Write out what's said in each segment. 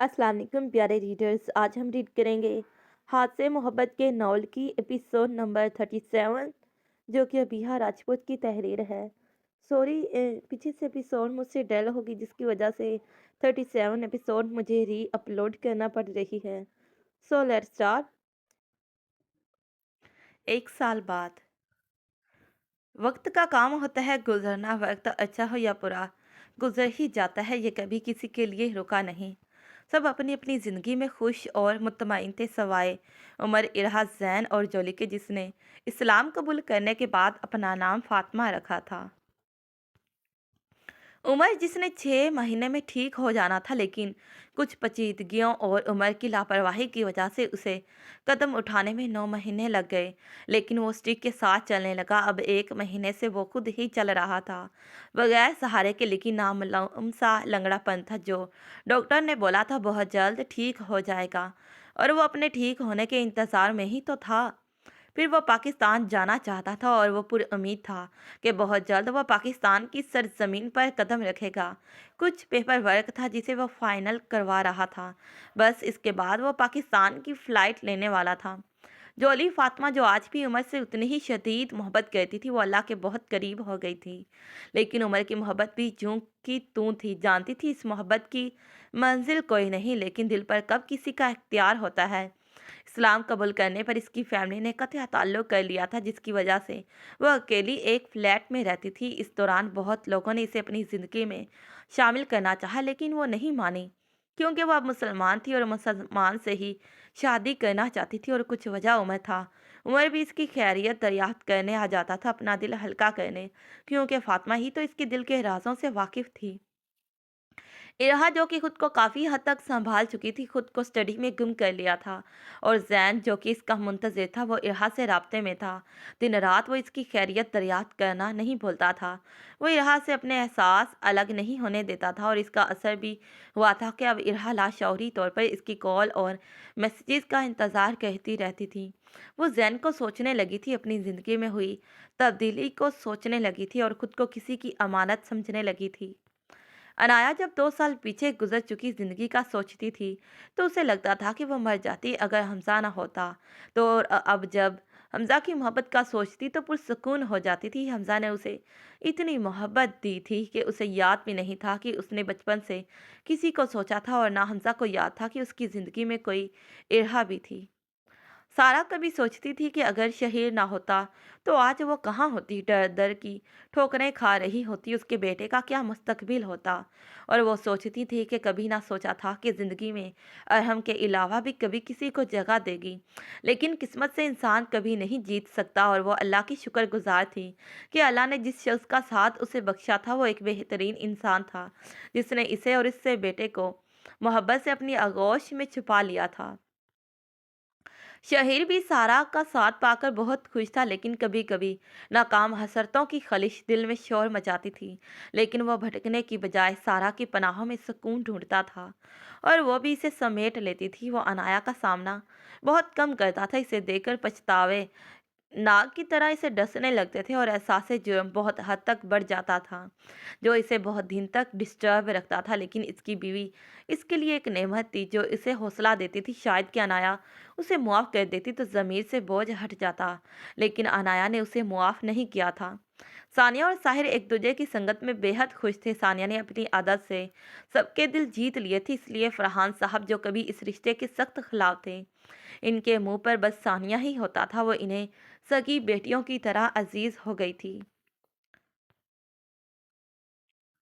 अस्सलाम वालेकुम प्यारे रीडर्स। आज हम रीड करेंगे हाथ से मोहब्बत के नॉवल की एपिसोड नंबर 37, जो कि अबीहा राजपूत की तहरीर है। सॉरी, पीछे से एपिसोड मुझसे डेल होगी, जिसकी वजह से 37 एपिसोड मुझे री अपलोड करना पड़ रही है। So let's start. 1 साल बाद। वक्त का काम होता है गुजरना, वक्त अच्छा हो या बुरा गुजर ही जाता है। ये कभी किसी के लिए रुका नहीं। सब अपनी अपनी ज़िंदगी में खुश और मुतमईन थे, सवाए उमर, इरहा, जैन और जोली के, जिसने इस्लाम कबूल करने के बाद अपना नाम फातिमा रखा था। उमर, जिसने 6 महीने में ठीक हो जाना था, लेकिन कुछ पेचीदगियों और उमर की लापरवाही की वजह से उसे कदम उठाने में 9 महीने लग गए। लेकिन वो स्टिक के साथ चलने लगा। अब 1 महीने से वो खुद ही चल रहा था, बगैर सहारे के। लेकिन नामालूम सा लंगड़ापन था, जो डॉक्टर ने बोला था बहुत जल्द ठीक हो जाएगा, और वो अपने ठीक होने के इंतज़ार में ही तो था। फिर वो पाकिस्तान जाना चाहता था, और वो पुरउम्मीद था कि बहुत जल्द वो पाकिस्तान की सरजमीन पर कदम रखेगा। कुछ पेपर वर्क था जिसे वो फाइनल करवा रहा था। बस इसके बाद वो पाकिस्तान की फ़्लाइट लेने वाला था। जोली फातिमा, जो आज भी उमर से उतनी ही शदीद मोहब्बत करती थी, वो अल्लाह के बहुत करीब हो गई थी। लेकिन उमर की मोहब्बत भी जूं की तूं थी। जानती थी इस मोहब्बत की मंजिल कोई नहीं, लेकिन दिल पर कब किसी का इख्तियार होता है। इस्लाम कबूल करने पर इसकी फैमिली ने कतई ताल्लुक़ कर लिया था, जिसकी वजह से वह अकेली एक फ्लैट में रहती थी। इस दौरान बहुत लोगों ने इसे अपनी ज़िंदगी में शामिल करना चाहा, लेकिन वो नहीं मानी, क्योंकि वह अब मुसलमान थी और मुसलमान से ही शादी करना चाहती थी। और कुछ वजह उमर था। उमर भी इसकी खैरियत दरियाफ्त करने आ जाता था, अपना दिल हल्का करने, क्योंकि फातिमा ही तो इसके दिल के राजों से वाकिफ़ थी। इरहा, जो कि खुद को काफ़ी हद तक संभाल चुकी थी, खुद को स्टडी में गुम कर लिया था। और जैन, जो कि इसका मुंतज़िर था, वो इरहा से राब्ते में था। दिन रात वो इसकी खैरियत दरियाफ्त करना नहीं भूलता था। वो इरहा से अपने एहसास अलग नहीं होने देता था, और इसका असर भी हुआ था कि अब इरहा लाशऊरी तौर पर इसकी कॉल और मैसेजेस का इंतज़ार करती रहती थी। वो जैन को सोचने लगी थी, अपनी ज़िंदगी में हुई तब्दीली को सोचने लगी थी, और खुद को किसी की अमानत समझने लगी थी। अनाया जब 2 साल पीछे गुजर चुकी जिंदगी का सोचती थी, तो उसे लगता था कि वह मर जाती अगर हमजा ना होता। तो अब जब हमजा की मोहब्बत का सोचती तो पुरसकून हो जाती थी। हमजा ने उसे इतनी मोहब्बत दी थी कि उसे याद भी नहीं था कि उसने बचपन से किसी को सोचा था, और ना हमजा को याद था कि उसकी ज़िंदगी में कोई इरहा भी थी। सारा कभी सोचती थी कि अगर शहीर ना होता तो आज वो कहाँ होती, दर दर की ठोकरें खा रही होती, उसके बेटे का क्या मुस्तकबिल होता। और वो सोचती थी कि कभी ना सोचा था कि ज़िंदगी में अरहम के अलावा भी कभी किसी को जगह देगी। लेकिन किस्मत से इंसान कभी नहीं जीत सकता, और वो अल्लाह की शुक्रगुजार थी कि अल्लाह ने जिस शख्स का साथ उसे बख्शा था, वो एक बेहतरीन इंसान था, जिसने इसे और इससे बेटे को मोहब्बत से अपनी आगोश में छुपा लिया था। शहीर भी सारा का साथ पाकर बहुत खुश था, लेकिन कभी कभी नाकाम हसरतों की खलिश दिल में शोर मचाती थी। लेकिन वह भटकने की बजाय सारा की पनाहों में सुकून ढूंढता था, और वो भी इसे समेट लेती थी। वो अनाया का सामना बहुत कम करता था। इसे देखकर पछतावे नाग की तरह इसे डसने लगते थे, और एहसास जुर्म बहुत हद तक बढ़ जाता था, जो इसे बहुत दिन तक डिस्टर्ब रखता था। लेकिन इसकी बीवी इसके लिए एक नेमत थी, जो इसे हौसला देती थी। शायद कि अनाया उसे मुआफ़ कर देती तो ज़मीर से बोझ हट जाता, लेकिन अनाया ने उसे मुआफ़ नहीं किया था। सानिया और साहिर एक दूसरे की संगत में बेहद खुश थे। सानिया ने अपनी आदत से सबके दिल जीत लिए थे, इसलिए फरहान साहब, जो कभी इस रिश्ते के सख्त खिलाफ थे, इनके मुंह पर बस सानिया ही होता था। वो इन्हें सगी बेटियों की तरह अजीज हो गई थी।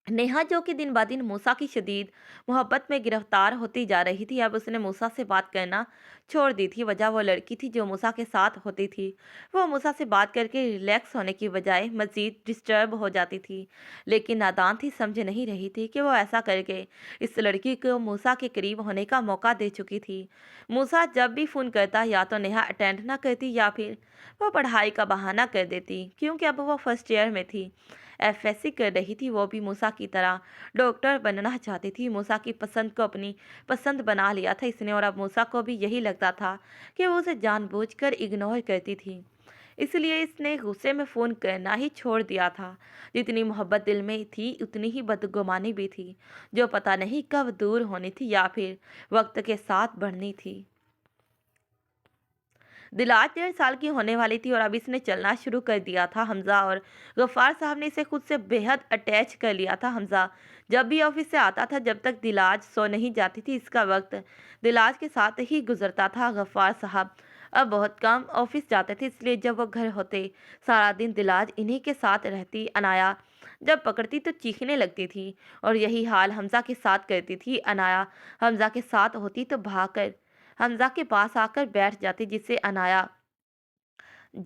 नेहा, जो कि दिन ब दिन मूसा की शदीद मोहब्बत में गिरफ्तार होती जा रही थी, अब उसने मूसा से बात करना छोड़ दी थी। वजह वो लड़की थी जो मूसा के साथ होती थी। वो मूसा से बात करके रिलैक्स होने की बजाय मज़ीद डिस्टर्ब हो जाती थी। लेकिन नादान थी, समझ नहीं रही थी कि वो ऐसा करके इस लड़की को मूसा के करीब होने का मौका दे चुकी थी। मूसा जब भी फ़ोन करता, या तो नेहा अटेंड ना करती, या फिर वो पढ़ाई का बहाना कर देती, क्योंकि अब वो फर्स्ट ईयर में थी, एफएससी कर रही थी। वो भी मूसा की तरह डॉक्टर बनना चाहती थी। मूसा की पसंद को अपनी पसंद बना लिया था इसने, और अब मूसा को भी यही लगता था कि वो उसे जानबूझकर इग्नोर करती थी। इसलिए इसने गुस्से में फ़ोन करना ही छोड़ दिया था। जितनी मोहब्बत दिल में थी उतनी ही बदगुमानी भी थी, जो पता नहीं कब दूर होनी थी या फिर वक्त के साथ बढ़नी थी। दिलाज 1.5 साल की होने वाली थी और अब इसने चलना शुरू कर दिया था। हमजा और गफ्फार साहब ने इसे खुद से बेहद अटैच कर लिया था। हमजा जब भी ऑफिस से आता था, जब तक दिलाज सो नहीं जाती थी, इसका वक्त दिलाज के साथ ही गुजरता था। गफ्फार साहब अब बहुत कम ऑफिस जाते थे, इसलिए जब वो घर होते सारा दिन दिलाज इन्हीं के साथ रहती। अनाया जब पकड़ती तो चीखने लगती थी और यही हाल हमजा के साथ करती थी। अनाया हमजा के साथ होती तो भागकर हमजा के पास आकर बैठ जाती, जिससे अनाया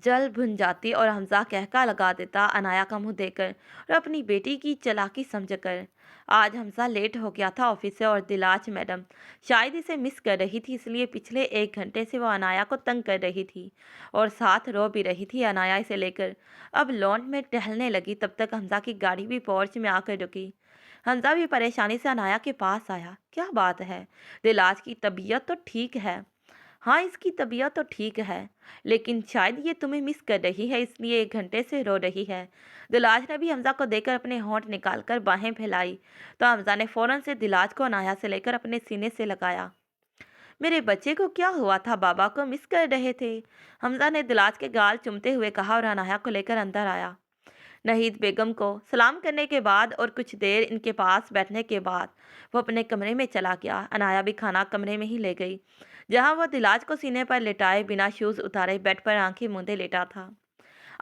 जल भुन जाती और हमजा कहका लगा देता अनाया का मुंह देखकर और अपनी बेटी की चालाकी समझकर। आज हमजा लेट हो गया था ऑफिस से और दिलाज मैडम शायद इसे मिस कर रही थी, इसलिए पिछले 1 घंटे से वो अनाया को तंग कर रही थी और साथ रो भी रही थी। अनाया इसे लेकर अब लॉन में टहलने लगी। तब तक हमजा की गाड़ी भी पोर्च में आकर रुकी। हमजा भी परेशानी से अनाया के पास आया। क्या बात है? दिलाज की तबीयत तो ठीक है। हाँ, इसकी तबीयत तो ठीक है, लेकिन शायद ये तुम्हें मिस कर रही है, इसलिए 1 घंटे से रो रही है। दिलाज ने भी हमजा को देखकर अपने होंठ निकालकर बाहें फैलाई, तो हमजा ने फौरन से दिलाज को अनाया से लेकर अपने सीने से लगाया। मेरे बच्चे को क्या हुआ था? बाबा को मिस कर रहे थे। हमजा ने दिलाज के गाल चूमते हुए कहा और अनाया को लेकर अंदर आया। नहीद बेगम को सलाम करने के बाद और कुछ देर इनके पास बैठने के बाद वो अपने कमरे में चला गया। अनाया भी खाना कमरे में ही ले गई, जहां वह दिलाज को सीने पर लेटाए बिना शूज उतारे बेड पर आंखें मूंदे लेटा था।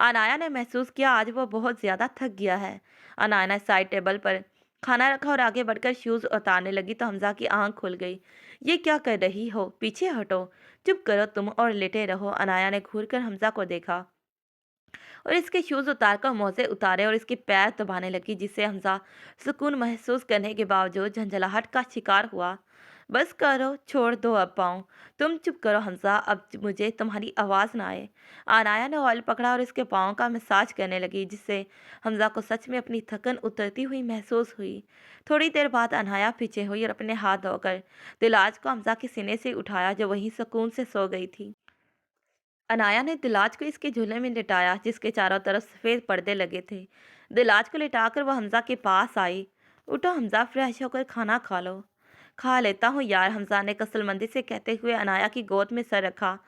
अनाया ने महसूस किया आज वो बहुत ज़्यादा थक गया है। अनाया ने साइड टेबल पर खाना रखा और आगे बढ़कर शूज़ उतारने लगी तो हमजा की आंख खुल गई। ये क्या कर रही हो? पीछे हटो, चुप करो तुम और लेटे रहो। अनाया ने घूरकर हमजा को देखा और इसके शूज़ उतारकर मोज़े उतारे और इसके पैर दबाने लगी, जिससे हमजा सुकून महसूस करने के बावजूद झंझलाहट का शिकार हुआ। बस करो, छोड़ दो अब पाँव। तुम चुप करो हमजा, अब मुझे तुम्हारी आवाज़ ना आए। अनाया ने ऑयल पकड़ा और इसके पाँव का मसाज करने लगी, जिससे हमजा को सच में अपनी थकन उतरती हुई महसूस हुई। थोड़ी देर बाद अनाया पीछे हुई और अपने हाथ धोकर दिलाज को हमजा के सीने से उठाया, जो वहीं सुकून से सो गई थी। अनाया ने दिलाज को इसके झूले में लिटाया, जिसके चारों तरफ सफ़ेद पर्दे लगे थे। दिलाज को लिटाकर वह हमजा के पास आई। उठो हमजा, फ्रेश होकर खाना खा लो। खा लेता हूँ यार, हमजा ने कसलमंदी से कहते हुए अनाया की गोद में सर रखा,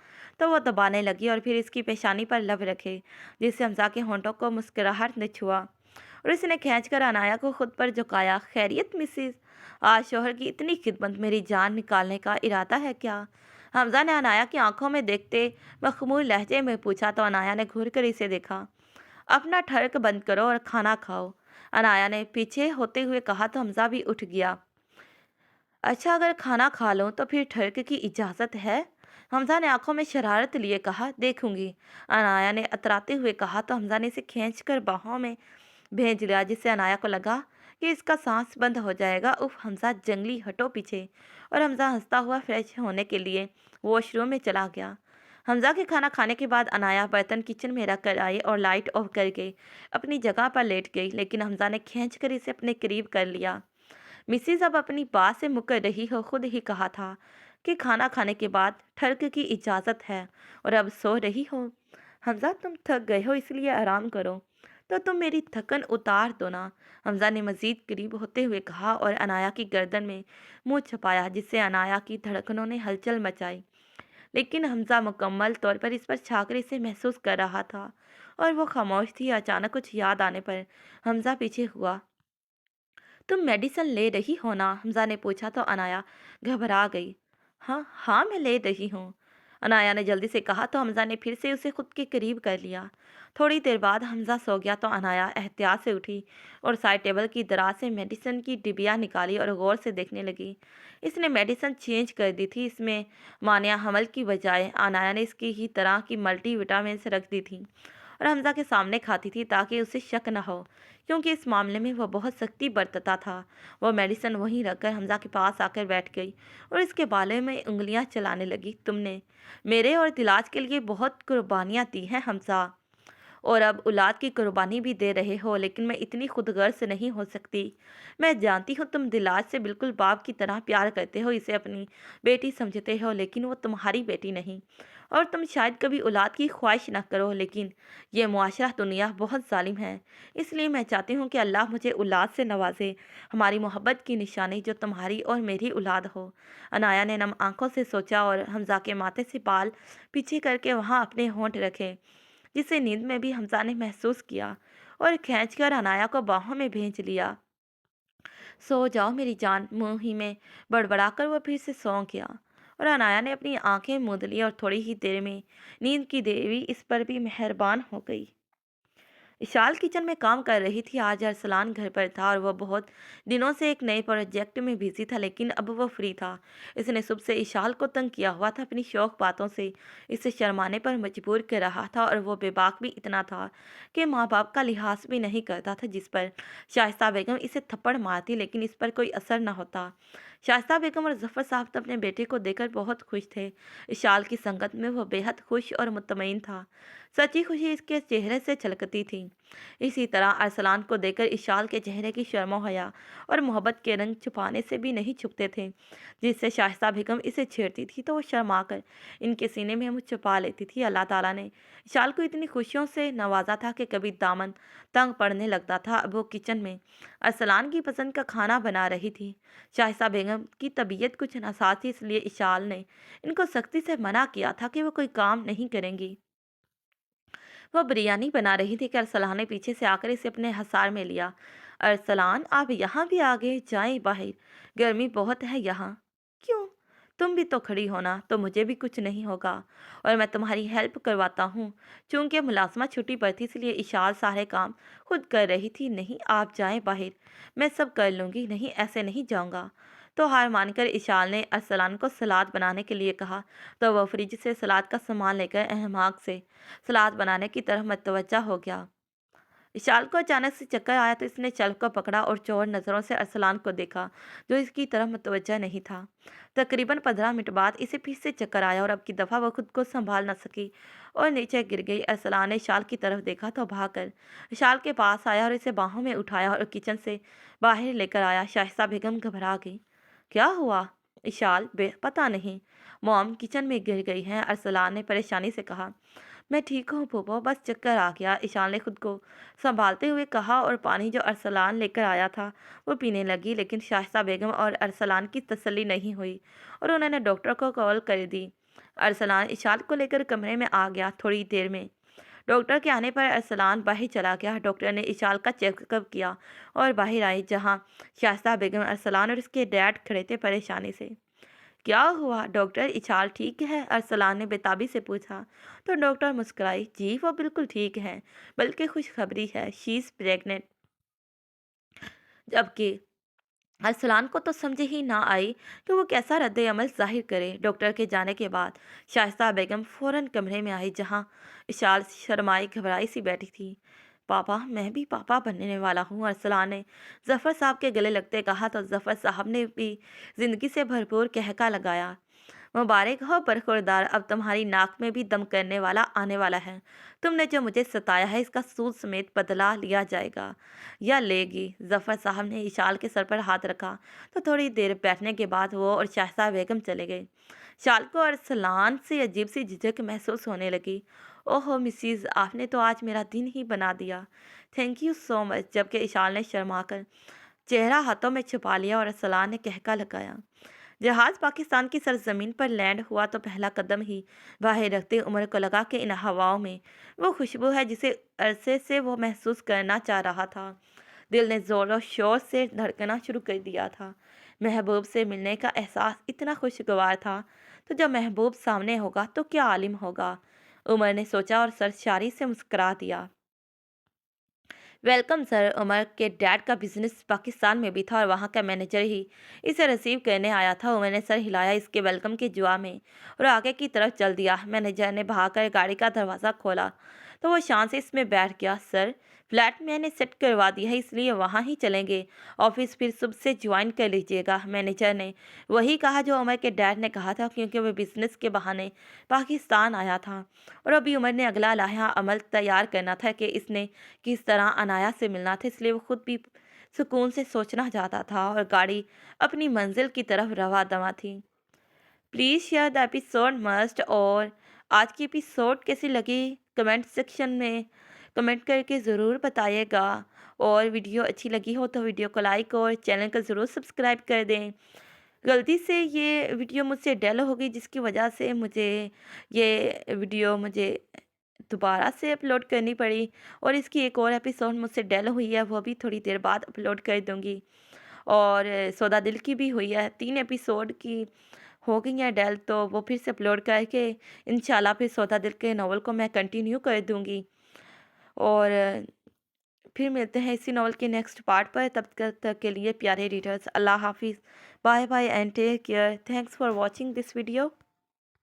तो वह दबाने लगी और फिर इसकी पेशानी पर लब रखे, जिससे हमजा के होंठों को मुस्कुराहट ने छुआ और इसने खींचकर अनाया को खुद पर झुकाया। खैरियत मिसिस? आज शोहर की इतनी खिदमत, मेरी जान निकालने का इरादा है क्या? हमजा ने अनाया की आंखों में देखते मखमूल लहजे में पूछा, तो अनाया ने घूर कर इसे देखा। अपना ठर्क बंद करो और खाना खाओ, अनाया ने पीछे होते हुए कहा, तो हमजा भी उठ गया। अच्छा, अगर खाना खा लो तो फिर ठर्क की इजाज़त है? हमजा ने आंखों में शरारत लिए कहा। देखूंगी, अनाया ने अतराते हुए कहा, तो हमजा ने इसे खींचकर बाहों में भेज लिया, जिससे अनाया को लगा कि इसका सांस बंद हो जाएगा। उफ हमजा, जंगली, हटो पीछे। और हमजा हंसता हुआ फ्रेश होने के लिए वॉशरूम में चला गया। हमजा के खाना खाने के बाद अनाया बर्तन किचन में रख कर आई और लाइट ऑफ करके अपनी जगह पर लेट गई, लेकिन हमजा ने खींचकर इसे अपने करीब कर लिया। मिसिज, अब अपनी बात से मुकर रही हो, खुद ही कहा था कि खाना खाने के बाद ठर्क की इजाज़त है और अब सो रही हो। हमजा, तुम थक गए हो इसलिए आराम करो, तो तुम मेरी थकन उतार दो ना, हमजा ने मजीद करीब होते हुए कहा और अनाया की गर्दन में मुंह छुपाया, जिससे अनाया की धड़कनों ने हलचल मचाई। लेकिन हमजा मुकम्मल तौर पर इस पर छाकर से महसूस कर रहा था और वो खामोश थी। अचानक कुछ याद आने पर हमजा पीछे हुआ। तुम मेडिसिन ले रही हो ना? हमजा ने पूछा, तो अनाया घबरा गई। हाँ हाँ, मैं ले रही हूँ, अनाया ने जल्दी से कहा, तो हमजा ने फिर से उसे खुद के करीब कर लिया। थोड़ी देर बाद हमजा सो गया, तो अनाया एहतियात से उठी और साइड टेबल की दराज से मेडिसिन की डिबिया निकाली और गौर से देखने लगी। इसने मेडिसिन चेंज कर दी थी, इसमें मानिया हमल की बजाय अनाया ने इसकी ही तरह की मल्टी विटामिन रख दी थी और हमजा के सामने खाती थी, ताकि उसे शक न हो, क्योंकि इस मामले में वह बहुत सख्ती बरतता था। वह मेडिसिन वहीं रखकर हमजा के पास आकर बैठ गई और इसके बाले में उंगलियां चलाने लगी। तुमने मेरे और दिलाज के लिए बहुत कुर्बानियां दी हैं हमजा, और अब औलाद की कुर्बानी भी दे रहे हो, लेकिन मैं इतनी खुदगर्ज नहीं हो सकती। मैं जानती हूँ तुम दिलाज से बिल्कुल बाप की तरह प्यार करते हो, इसे अपनी बेटी समझते हो, लेकिन वो तुम्हारी बेटी नहीं اور تم شاید کبھی اولاد کی خواہش نہ کرو، لیکن یہ معاشرہ دنیا بہت ظالم ہے، اس لیے میں چاہتی ہوں کہ اللہ مجھے اولاد سے نوازے، ہماری محبت کی نشانی جو تمہاری اور میری اولاد ہو۔ انایا نے نم آنکھوں سے سوچا اور حمزہ کے ماتھے سے بال پیچھے کر کے وہاں اپنے ہونٹ رکھے، جسے نیند میں بھی حمزہ نے محسوس کیا، اور کھینچ کر انایا کو باہوں میں بھیج لیا۔ سو جاؤ میری جان، منہ ہی میں بڑبڑا کر وہ پھر سے سو گیا، اور انایا نے اپنی آنکھیں موند لی اور تھوڑی ہی دیر میں نیند کی دیوی اس پر بھی مہربان ہو گئی۔ اشال کچن میں کام کر رہی تھی۔ آج ارسلان گھر پر تھا اور وہ بہت دنوں سے ایک نئے پروجیکٹ میں بزی تھا، لیکن اب وہ فری تھا۔ اس نے صبح سے اشال کو تنگ کیا ہوا تھا، اپنی شوق باتوں سے اسے شرمانے پر مجبور کر رہا تھا، اور وہ بے باک بھی اتنا تھا کہ ماں باپ کا لحاظ بھی نہیں کرتا تھا، جس پر شائستہ بیگم اسے تھپڑ مارتی لیکن اس پر کوئی اثر نہ ہوتا۔ شائستہ بیگم اور ظفر صاحب تو اپنے بیٹے کو دیکھ کر بہت خوش تھے۔ اشال کی سنگت میں وہ بے حد خوش اور مطمئن تھا، سچی خوشی اس کے چہرے سے چھلکتی تھی۔ اسی طرح ارسلان کو دیکھ کر اشال کے چہرے کی شرم و حیا اور محبت کے رنگ چھپانے سے بھی نہیں چھپتے تھے۔ جس سے شائستہ بیگم اسے چھیڑتی تھی تو وہ شرما کر ان کے سینے میں منہ چھپا لیتی تھی۔ اللہ تعالیٰ نے اشال کو اتنی خوشیوں سے نوازا تھا کہ کبھی دامن تنگ پڑنے لگتا تھا۔ اب وہ کچن میں ارسلان کی پسند کا کھانا بنا رہی تھی۔ شائستہ بیگم کی طبیعت کچھ ناساز تھی، اس لیے اشال نے ان کو سختی سے منع کیا تھا کہ وہ کوئی کام نہیں کریں گی۔ وہ بریانی بنا رہی تھی کہ ارسلان نے پیچھے سے آ کر اسے اپنے حصار میں لیا۔ ارسلان، آپ یہاں بھی آگے جائیں باہر، گرمی بہت ہے یہاں۔ کیوں؟ تم بھی تو کھڑی ہونا تو مجھے بھی کچھ نہیں ہوگا، اور میں تمہاری ہیلپ کرواتا ہوں۔ چونکہ ملازمہ چھٹی پر تھی، اس لیے اشال سارے کام خود کر رہی تھی۔ نہیں، آپ جائیں باہر، میں سب کر لوں گی۔ نہیں، ایسے نہیں جاؤں گا۔ تو ہار مان کر اشال نے ارسلان کو سلاد بنانے کے لیے کہا، تو وہ فریج سے سلاد کا سامان لے کر اہماق سے سلاد بنانے کی طرف متوجہ ہو گیا۔ اشال کو اچانک سے چکر آیا تو اس نے چل کو پکڑا اور چور نظروں سے ارسلان کو دیکھا، جو اس کی طرف متوجہ نہیں تھا۔ تقریباً 15 منٹ بعد اسے پھر سے چکر آیا اور اب کی دفعہ وہ خود کو سنبھال نہ سکی اور نیچے گر گئی۔ ارسلان نے اشال کی طرف دیکھا تو بھاگ کر اشال کے پاس آیا اور اسے باہوں میں اٹھایا اور کچن سے باہر لے کر آیا۔ شائستہ بیگم گھبرا گئی۔ کیا ہوا؟ اشال، پتہ نہیں، موم کچن میں گر گئی ہیں، ارسلان نے پریشانی سے کہا۔ میں ٹھیک ہوں پھوپھو، بس چکر آ گیا، اشال نے خود کو سنبھالتے ہوئے کہا، اور پانی جو ارسلان لے کر آیا تھا وہ پینے لگی۔ لیکن شائستہ بیگم اور ارسلان کی تسلی نہیں ہوئی اور انہوں نے ڈاکٹر کو کال کر دی۔ ارسلان اشال کو لے کر کمرے میں آ گیا۔ تھوڑی دیر میں ڈاکٹر کے آنے پر ارسلان باہر چلا گیا۔ ڈاکٹر نے اشال کا چیک اپ کیا اور باہر آئی، جہاں شائستہ بیگم، ارسلان اور اس کے ڈیڈ کھڑے تھے پریشانی سے۔ کیا ہوا ڈاکٹر، اشال ٹھیک ہے؟ ارسلان نے بےتابی سے پوچھا۔ تو ڈاکٹر مسکرائی، جی وہ بالکل ٹھیک ہے، بلکہ خوشخبری ہے، شی از پریگننٹ۔ جبکہ ارسلان کو تو سمجھ ہی نہ آئی کہ وہ کیسا رد عمل ظاہر کرے۔ ڈاکٹر کے جانے کے بعد شائستہ بیگم فوراً کمرے میں آئی، جہاں اشال شرمائی گھبرائی سی بیٹھی تھی۔ پاپا، میں بھی پاپا بننے والا ہوں، ارسلان نے ظفر صاحب کے گلے لگتے کہا، تو ظفر صاحب نے بھی زندگی سے بھرپور قہقہ لگایا۔ مبارک ہو برخوردار، اب تمہاری ناک میں بھی دم کرنے والا آنے والا ہے۔ تم نے جو مجھے ستایا ہے اس کا سود سمیت بدلہ لیا جائے گا یا لے گی۔ ظفر صاحب نے اشال کے سر پر ہاتھ رکھا تو تھوڑی دیر بیٹھنے کے بعد وہ اور شائستہ بیگم چلے گئے۔ اشال کو ارسلان سے عجیب سی جھجک محسوس ہونے لگی۔ اوہو مسز، آپ نے تو آج میرا دن ہی بنا دیا، تھینک یو سو مچ۔ جبکہ اشال نے شرما کر چہرہ ہاتھوں میں چھپا لیا اور ارسلان نے قہقہ لگایا۔ جہاز پاکستان کی سرزمین پر لینڈ ہوا تو پہلا قدم ہی باہر رکھتے عمر کو لگا کہ ان ہواؤں میں وہ خوشبو ہے جسے عرصے سے وہ محسوس کرنا چاہ رہا تھا۔ دل نے زور و شور سے دھڑکنا شروع کر دیا تھا۔ محبوب سے ملنے کا احساس اتنا خوشگوار تھا، تو جب محبوب سامنے ہوگا تو کیا عالم ہوگا، عمر نے سوچا اور سرشاری سے مسکرا دیا۔ Welcome sir. عمر کے ڈیڈ کا بزنس پاکستان میں بھی تھا اور وہاں کا مینیجر ہی اسے ریسیو کرنے آیا تھا۔ عمر نے سر ہلایا اس کے ویلکم کے جواب میں اور آگے کی طرف چل دیا۔ مینیجر نے بھاگ کر گاڑی کا دروازہ کھولا تو وہ شان سے اس میں بیٹھ گیا۔ سر، فلیٹ میں نے سیٹ کروا دیا ہے، اس لیے وہاں ہی چلیں گے، آفس پھر صبح سے جوائن کر لیجیے گا۔ مینیجر نے وہی کہا جو عمر کے ڈیڈ نے کہا تھا، کیونکہ وہ بزنس کے بہانے پاکستان آیا تھا اور ابھی عمر نے اگلا لائحہ عمل تیار کرنا تھا کہ اس نے کس طرح انایا سے ملنا تھا، اس لیے وہ خود بھی سکون سے سوچنا چاہتا تھا اور گاڑی اپنی منزل کی طرف رواں دواں تھی۔ Please share the episode must اور آج کی ایپیسوڈ کیسی لگی کمنٹ سیکشن میں کمنٹ کر کے ضرور بتائیے گا، اور ویڈیو اچھی لگی ہو تو ویڈیو کو لائک اور چینل کو ضرور سبسکرائب کر دیں۔ غلطی سے یہ ویڈیو مجھ سے ڈیل ہو گئی، جس کی وجہ سے یہ ویڈیو مجھے دوبارہ سے اپلوڈ کرنی پڑی، اور اس کی ایک اور ایپیسوڈ مجھ سے ڈیل ہوئی ہے، وہ بھی تھوڑی دیر بعد اپلوڈ کر دوں گی۔ اور سودا دل کی بھی ہوئی ہے، 3 ایپیسوڈ کی ہو گئی ہیں ڈیل، تو وہ پھر سے اپلوڈ کر کے انشاءاللہ پھر سودا دل کے ناول کو میں کنٹینیو کر دوں گی، اور پھر ملتے ہیں اسی ناول کے نیکسٹ پارٹ پر۔ تب تک کے لیے پیارے ریڈرز، اللہ حافظ، bye bye and take care. Thanks for watching this video.